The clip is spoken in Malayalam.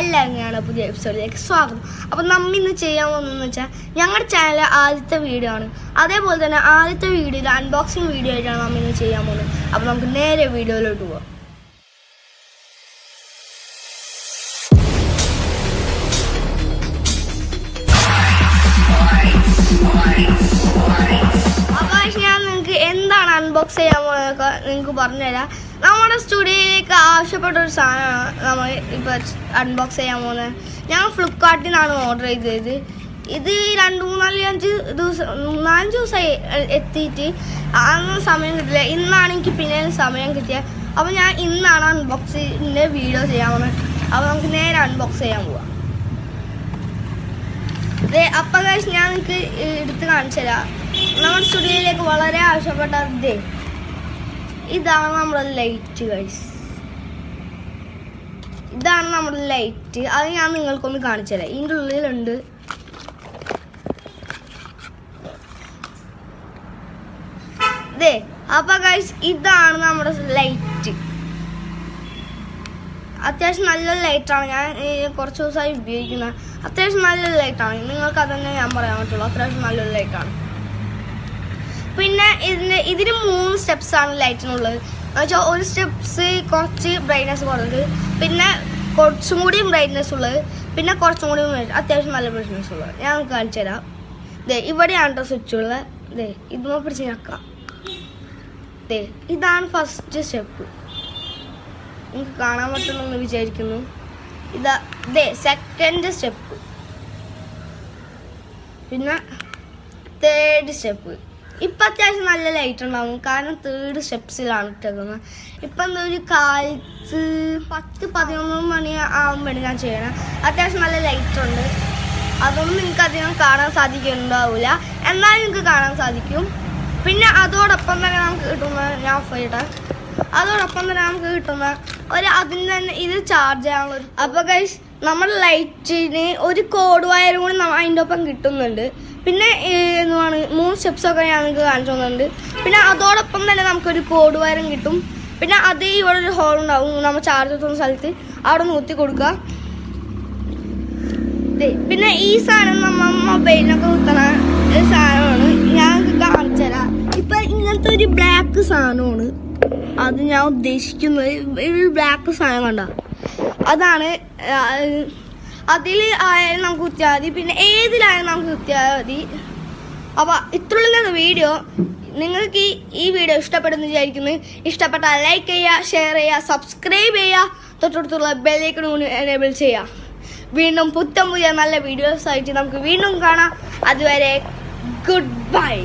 എല്ലാവരും പുതിയ എപ്പിസോഡിലേക്ക് സ്വാഗതം. അപ്പോൾ നമ്മൾ ഇന്ന് ചെയ്യാൻ പോകുന്നതെന്ന് വെച്ചാൽ ഞങ്ങളുടെ ചാനലിലെ ആദ്യത്തെ വീഡിയോ ആണ്. അതേപോലെ തന്നെ ആദ്യത്തെ വീഡിയോയിൽ അൺബോക്സിങ് വീഡിയോ ആയിട്ടാണ് നമ്മൾ ഇന്ന് ചെയ്യാൻ പോകുന്നത്. അപ്പോൾ നമുക്ക് നേരെ വീഡിയോയിലോട്ട് പോവാം. അപ്പോൾ ഞാൻ നിങ്ങൾക്ക് എന്താണ് അൺബോക്സ് ചെയ്യാൻ പോകുന്നതൊക്കെ നിങ്ങൾക്ക് പറഞ്ഞുതരാം. നമ്മുടെ സ്റ്റുഡിയോയിലേക്ക് ആവശ്യപ്പെട്ട ഒരു സാധനമാണ് നമ്മൾ ഇപ്പോൾ അൺബോക്സ് ചെയ്യാൻ പോകുന്നത്. ഞാൻ ഫ്ലിപ്കാർട്ടിൽ നിന്നാണ് ഓർഡർ ചെയ്തത്. ഇത് 4-5 ദിവസമായി എത്തിയിട്ട് അതൊന്നും സമയം കിട്ടില്ല. ഇന്നാണ് എനിക്ക് പിന്നെ സമയം കിട്ടിയത്. അപ്പോൾ ഞാൻ ഇന്നാണ് അൺബോക്സിൻ്റെ വീഡിയോ ചെയ്യാൻ പോകുന്നത്. അപ്പോൾ നമുക്ക് നേരെ അൺബോക്സ് ചെയ്യാൻ പോവാം. അപ്പം കഴിച്ച് ഞാൻ നിങ്ങൾക്ക് എടുത്ത് കാണിച്ചു തരാം. നമ്മുടെ സ്റ്റുഡിയോയിലേക്ക് വളരെ ആവശ്യപ്പെട്ട ഇതാണ് നമ്മുടെ ലൈറ്റ് ഗൈസ്. ഇതാണ് നമ്മുടെ ലൈറ്റ്. അത് ഞാൻ നിങ്ങൾക്കൊന്ന് കാണിച്ചു തരാം. ഇതിൻ്റെ ഉള്ളിലുണ്ട് അപ്പൊ ഗൈസ് ഇതാണ് നമ്മുടെ ലൈറ്റ്. അത്യാവശ്യം നല്ലൊരു ലൈറ്റാണ്. ഞാൻ കുറച്ച് ദിവസമായി ഉപയോഗിക്കുന്നത്. അത്യാവശ്യം നല്ലൊരു ലൈറ്റാണ്. നിങ്ങൾക്ക് അതന്നെ ഞാൻ പറയാൻ പറ്റുള്ളൂ. അത്യാവശ്യം നല്ലൊരു ലൈറ്റാണ്. പിന്നെ ഇതിന് 3 സ്റ്റെപ്സാണ് ലൈറ്റിനുള്ളത്. എന്നുവെച്ചാൽ ഒരു സ്റ്റെപ്സ് കുറച്ച് ബ്രൈറ്റ്നസ് കുറഞ്ഞത്, പിന്നെ കുറച്ചും കൂടി ബ്രൈറ്റ്നസ് ഉള്ളത്, പിന്നെ കുറച്ചും കൂടി അത്യാവശ്യം നല്ല ബ്രൈറ്റ്നസ് ഉള്ളത്. ഞാൻ കാണിച്ചു തരാം. ഇവിടെയാണ് കേട്ടോ സ്വിച്ച് ഉള്ളത്. ഇതുമോ പിടിച്ച് ഞെക്കാം. ഇതാണ് ഫസ്റ്റ് സ്റ്റെപ്പ്. നിങ്ങൾക്ക് കാണാൻ പറ്റുമെന്ന് വിചാരിക്കുന്നു. ഇതാ സെക്കൻഡ് സ്റ്റെപ്പ്, പിന്നെ തേർഡ് സ്റ്റെപ്പ്. ഇപ്പം അത്യാവശ്യം നല്ല ലൈറ്റ് ഉണ്ടാകും, കാരണം തേർഡ് സ്റ്റെപ്സിലാണ് ഇട്ടേക്കുന്നത്. ഇപ്പം എന്താ ഒരു കാലത്ത് 10-11 മണി ആകുമ്പോഴാണ് ഞാൻ ചെയ്യണം. അത്യാവശ്യം നല്ല ലൈറ്റ് ഉണ്ട്. അതൊന്നും നിങ്ങൾക്ക് അധികം കാണാൻ സാധിക്കുന്നുണ്ടാവില്ല, എന്നാലും നിങ്ങൾക്ക് കാണാൻ സാധിക്കും. പിന്നെ അതോടൊപ്പം തന്നെ നമുക്ക് കിട്ടുന്ന ഞാൻ ഓഫ് ചെയ്യട്ടെ. അതോടൊപ്പം തന്നെ നമുക്ക് കിട്ടുന്ന അതിന് തന്നെ ഇത് ചാർജ് ചെയ്യാനുള്ള. അപ്പോൾ ഗൈസ് നമ്മുടെ ലൈറ്റിന് ഒരു കോഡ് വയറും കൂടി അതിൻ്റെ ഒപ്പം കിട്ടുന്നുണ്ട്. പിന്നെ എന്താണ് 3 സ്റ്റെപ്സൊക്കെ ഞാൻ നിങ്ങൾക്ക് കാണിച്ചു തന്നിട്ടുണ്ട്. പിന്നെ അതോടൊപ്പം തന്നെ നമുക്കൊരു കോഡ് വയറും കിട്ടും. പിന്നെ അത് ഇവിടെ ഒരു ഹോൾ ഉണ്ടാവും. നമ്മൾ ചാർജ് എത്തുന്ന സ്ഥലത്ത് അവിടെ നൂത്തി കൊടുക്കുക. പിന്നെ ഈ സാധനം നമ്മൾ മൊബൈലിനൊക്കെ കുത്തണ ഒരു സാധനമാണ്. ഞാൻ കാണിച്ചു തരാം. ഇപ്പം ഇങ്ങനത്തെ ഒരു ബ്ലാക്ക് സാധനമാണ് അത് ഞാൻ ഉദ്ദേശിക്കുന്നത്. ഒരു ബ്ലാക്ക് സാധനം കണ്ട അതാണ്. അതിൽ ആയാലും നമുക്ക് കുത്തിയാൽ മതി, പിന്നെ ഏതിലായാലും നമുക്ക് കുത്തിയാൽ മതി. അപ്പോൾ ഇത്രയുള്ള വീഡിയോ നിങ്ങൾക്ക് ഈ വീഡിയോ ഇഷ്ടപ്പെടുന്നു വിചാരിക്കുന്നു. ഇഷ്ടപ്പെട്ടാൽ ലൈക്ക് ചെയ്യുക, ഷെയർ ചെയ്യുക, സബ്സ്ക്രൈബ് ചെയ്യുക, തൊട്ടടുത്തുള്ള ബെല്ലൈക്കൺ എനേബിൾ ചെയ്യുക. വീണ്ടും പുതിയ നല്ല വീഡിയോസ് ആയിട്ട് നമുക്ക് വീണ്ടും കാണാം. അതുവരെ ഗുഡ് ബൈ.